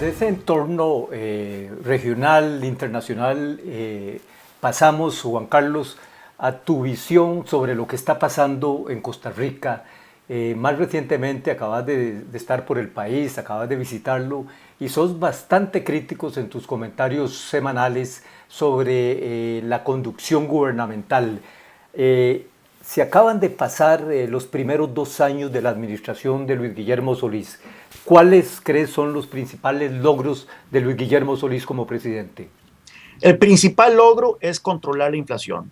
desde ese entorno regional, internacional, pasamos, Juan Carlos, a tu visión sobre lo que está pasando en Costa Rica. Más recientemente acabas de estar por el país, acabas de visitarlo y sos bastante críticos en tus comentarios semanales sobre la conducción gubernamental. Se acaban de pasar los primeros 2 años de la administración de Luis Guillermo Solís. ¿Cuáles crees son los principales logros de Luis Guillermo Solís como presidente? El principal logro es controlar la inflación.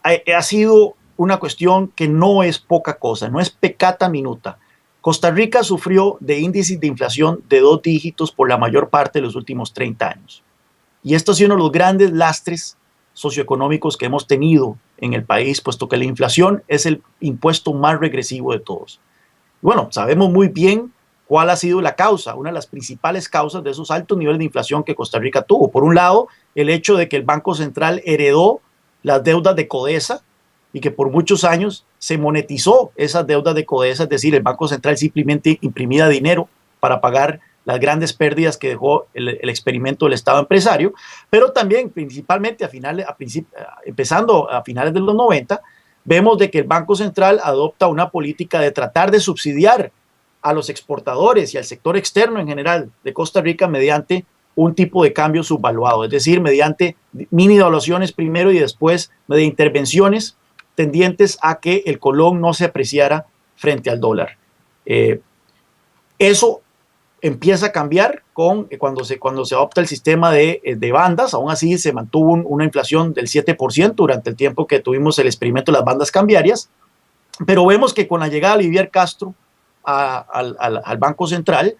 Ha sido una cuestión que no es poca cosa, no es pecata minuta. Costa Rica sufrió de índices de inflación de 2 dígitos por la mayor parte de los últimos 30 años. Y esto ha sido uno de los grandes lastres socioeconómicos que hemos tenido en el país, puesto que la inflación es el impuesto más regresivo de todos. Bueno, sabemos muy bien cuál ha sido la causa, una de las principales causas de esos altos niveles de inflación que Costa Rica tuvo. Por un lado, el hecho de que el Banco Central heredó las deudas de CODESA y que por muchos años se monetizó esas deudas de CODESA, es decir, el Banco Central simplemente imprimía dinero para pagar las grandes pérdidas que dejó el experimento del Estado empresario, pero también principalmente empezando a finales de los 90, vemos de que el Banco Central adopta una política de tratar de subsidiar a los exportadores y al sector externo en general de Costa Rica mediante un tipo de cambio subvaluado, es decir, mediante mini devaluaciones primero y después mediante intervenciones tendientes a que el colón no se apreciara frente al dólar. Eso empieza a cambiar cuando se adopta el sistema de bandas. Aún así se mantuvo una inflación del 7% durante el tiempo que tuvimos el experimento de las bandas cambiarias, pero vemos que con la llegada de Olivier Castro al Banco Central,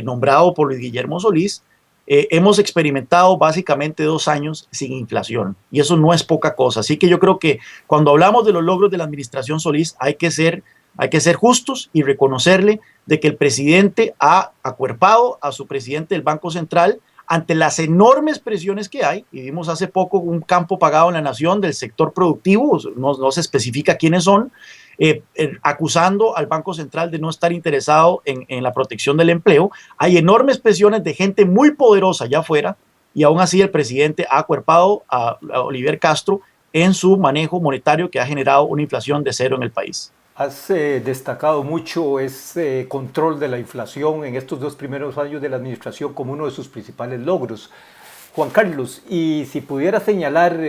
nombrado por Luis Guillermo Solís, hemos experimentado básicamente 2 años sin inflación, y eso no es poca cosa. Así que yo creo que cuando hablamos de los logros de la administración Solís hay que ser justos y reconocerle de que el presidente ha acuerpado a su presidente del Banco Central ante las enormes presiones que hay, y vimos hace poco un campo pagado en La Nación del sector productivo, no se especifica quiénes son, acusando al Banco Central de no estar interesado en la protección del empleo. Hay enormes presiones de gente muy poderosa allá afuera, y aún así el presidente ha acuerpado a Olivier Castro en su manejo monetario que ha generado una inflación de cero en el país. Has destacado mucho ese control de la inflación en estos 2 primeros años de la administración como uno de sus principales logros. Juan Carlos, y si pudiera señalar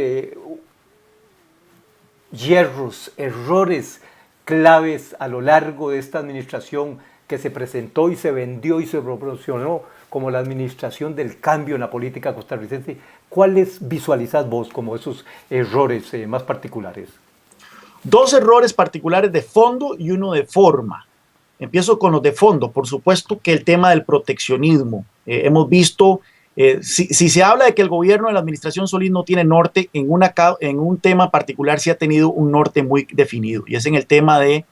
hierros, errores claves a lo largo de esta administración que se presentó y se vendió y se promocionó como la administración del cambio en la política costarricense, ¿cuáles visualizas vos como esos errores más particulares? 2 errores particulares de fondo y uno de forma. Empiezo con los de fondo. Por supuesto que el tema del proteccionismo. Hemos visto, si se habla de que el gobierno de la administración Solís no tiene norte, en un tema particular sí ha tenido un norte muy definido, y es en el tema de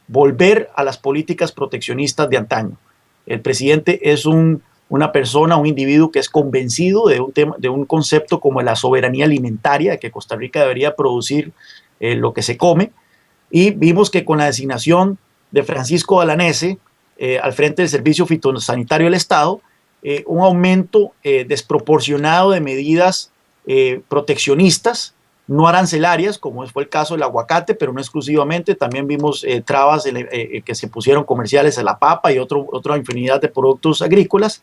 volver a las políticas proteccionistas de antaño. El presidente es una persona, un individuo que es convencido de un concepto como la soberanía alimentaria, de que Costa Rica debería producir lo que se come, y vimos que con la designación de Francisco Alanese al frente del Servicio Fitosanitario del Estado, un aumento desproporcionado de medidas proteccionistas, no arancelarias, como fue el caso del aguacate, pero no exclusivamente. También vimos trabas que se pusieron comerciales a la papa y otra infinidad de productos agrícolas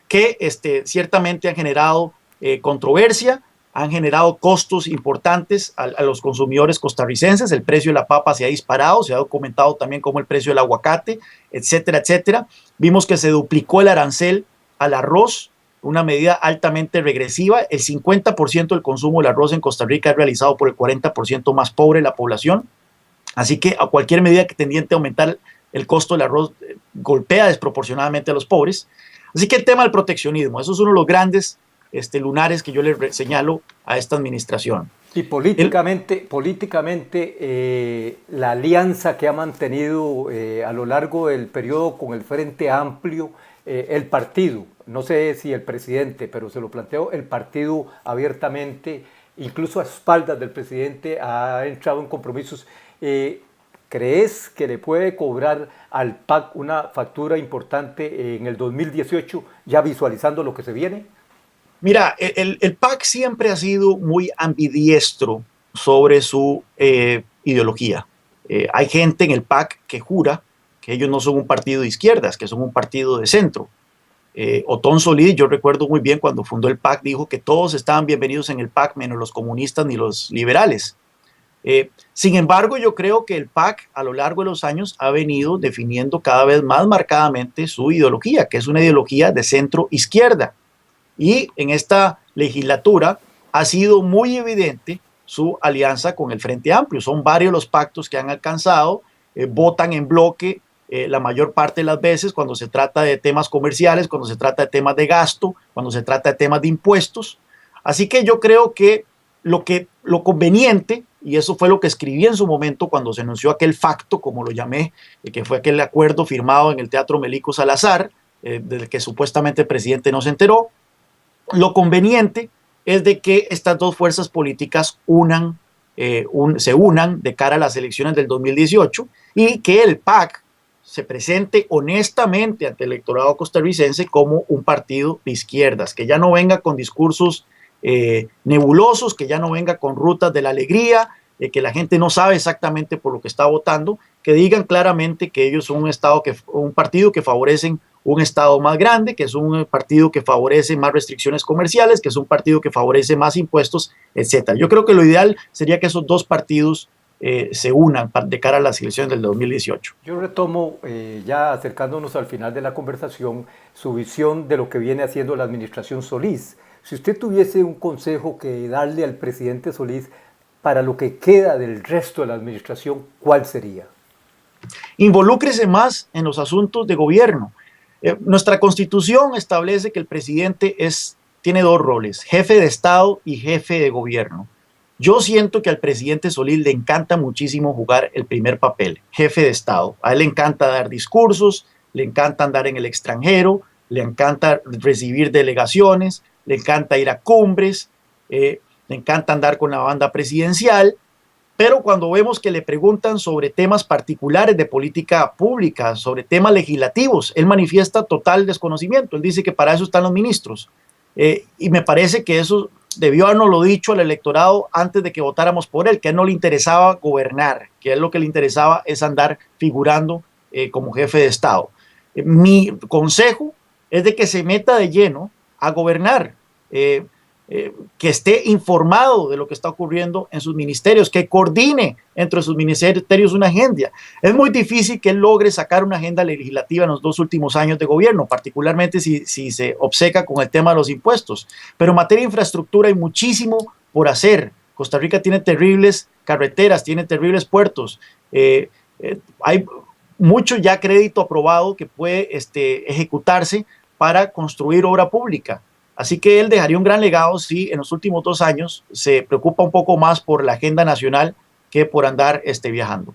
que ciertamente han generado controversia, han generado costos importantes a los consumidores costarricenses. El precio de la papa se ha disparado, se ha documentado también como el precio del aguacate, etcétera, etcétera. Vimos que se duplicó el arancel al arroz, una medida altamente regresiva. El 50% del consumo del arroz en Costa Rica es realizado por el 40% más pobre de la población. Así que a cualquier medida que tendiente a aumentar el costo del arroz golpea desproporcionadamente a los pobres. Así que el tema del proteccionismo, eso es uno de los grandes lunares que yo le señalo a esta administración. Y políticamente la alianza que ha mantenido a lo largo del periodo con el Frente Amplio, el partido, no sé si el presidente, pero se lo planteo, el partido abiertamente, incluso a espaldas del presidente, ha entrado en compromisos. ¿crees que le puede cobrar al PAC una factura importante en el 2018, ya visualizando lo que se viene? Mira, el PAC siempre ha sido muy ambidiestro sobre su ideología. Hay gente en el PAC que jura que ellos no son un partido de izquierdas, que son un partido de centro. Otón Solís, yo recuerdo muy bien cuando fundó el PAC, dijo que todos estaban bienvenidos en el PAC, menos los comunistas ni los liberales. Sin embargo, yo creo que el PAC a lo largo de los años ha venido definiendo cada vez más marcadamente su ideología, que es una ideología de centro izquierda. Y en esta legislatura ha sido muy evidente su alianza con el Frente Amplio. Son varios los pactos que han alcanzado, votan en bloque la mayor parte de las veces cuando se trata de temas comerciales, cuando se trata de temas de gasto, cuando se trata de temas de impuestos. Así que yo creo que lo conveniente, y eso fue lo que escribí en su momento cuando se anunció aquel facto, como lo llamé, que fue aquel acuerdo firmado en el Teatro Melico Salazar, del que supuestamente el presidente no se enteró. Lo conveniente es de que estas dos fuerzas políticas se unan de cara a las elecciones del 2018 y que el PAC se presente honestamente ante el electorado costarricense como un partido de izquierdas, que ya no venga con discursos nebulosos, que ya no venga con rutas de la alegría, que la gente no sabe exactamente por lo que está votando, que digan claramente que ellos son un partido que favorecen un Estado más grande, que es un partido que favorece más restricciones comerciales, que es un partido que favorece más impuestos, etc. Yo creo que lo ideal sería que esos dos partidos se unan de cara a las elecciones del 2018. Yo retomo, ya acercándonos al final de la conversación, su visión de lo que viene haciendo la administración Solís. Si usted tuviese un consejo que darle al presidente Solís para lo que queda del resto de la administración, ¿cuál sería? Involúcrese más en los asuntos de gobierno. Nuestra Constitución establece que el presidente tiene dos roles, jefe de Estado y jefe de gobierno. Yo siento que al presidente Solís le encanta muchísimo jugar el primer papel, jefe de Estado. A él le encanta dar discursos, le encanta andar en el extranjero, le encanta recibir delegaciones, le encanta ir a cumbres, le encanta andar con la banda presidencial. Pero cuando vemos que le preguntan sobre temas particulares de política pública, sobre temas legislativos, él manifiesta total desconocimiento. Él dice que para eso están los ministros. Y me parece que eso debió habernos dicho al electorado antes de que votáramos por él, que a él no le interesaba gobernar, que a él lo que le interesaba es andar figurando como jefe de Estado. Mi consejo es de que se meta de lleno a gobernar, que esté informado de lo que está ocurriendo en sus ministerios, que coordine entre sus ministerios una agenda. Es muy difícil que él logre sacar una agenda legislativa en los 2 últimos años de gobierno, particularmente si se obceca con el tema de los impuestos. Pero en materia de infraestructura hay muchísimo por hacer. Costa Rica tiene terribles carreteras, tiene terribles puertos. Hay mucho ya crédito aprobado que puede ejecutarse para construir obra pública. Así que él dejaría un gran legado si en los últimos 2 años se preocupa un poco más por la agenda nacional que por andar viajando.